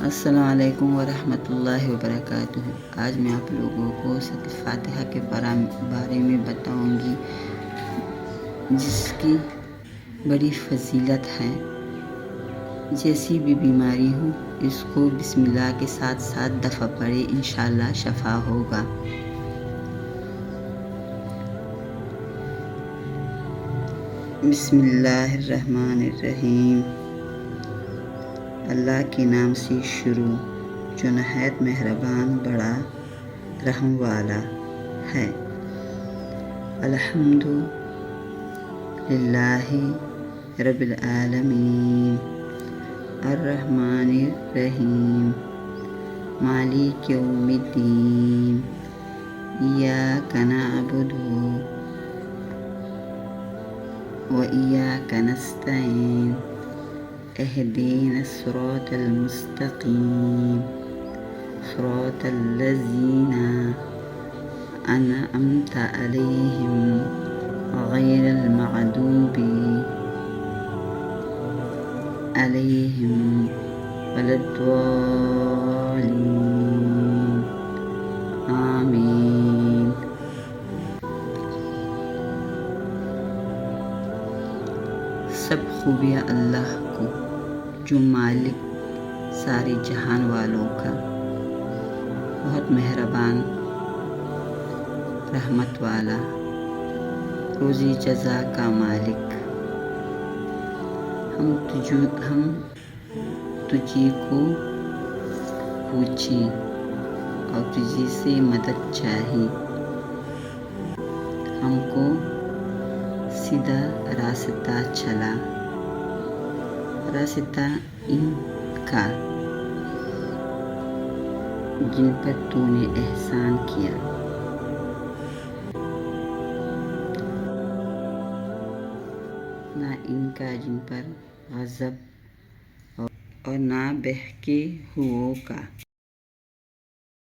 السلام علیکم ورحمۃ اللہ وبرکاتہ۔ آج میں آپ لوگوں کو سورۃ الفاتحہ کے بارے میں بتاؤں گی، جس کی بڑی فضیلت ہے۔ جیسی بھی بیماری ہو اس کو بسم اللہ کے ساتھ 7 دفعہ پڑھے، انشاءاللہ شفا ہوگا۔ بسم اللہ الرحمن الرحیم۔ اللہ کے نام سے شروع جو نہایت مہربان، بڑا رحم والا ہے۔ الحمد للہ رب العالمین، الرحمن الرحیم، مالک یوم الدین، ایاک نعبد و ایاک نستعین، اہدنا الصراط المستقیم، صراط الذین انعمت علیہم غیر المغضوب علیہم ولا الضالین، آمین۔ سب خوبیاں اللہ کو، جو مالک سارے جہان والوں کا، بہت مہربان، رحمت والا، روزی جزا کا مالک۔ ہم تجھی کو پوچھیں اور تجھی سے مدد چاہی، ہم کو سیدھا راستہ چلا، راستہ ان کا جن پر تو نے احسان کیا، نہ ان کا جن پر غضب اور نہ بہکے ہوئوں کا۔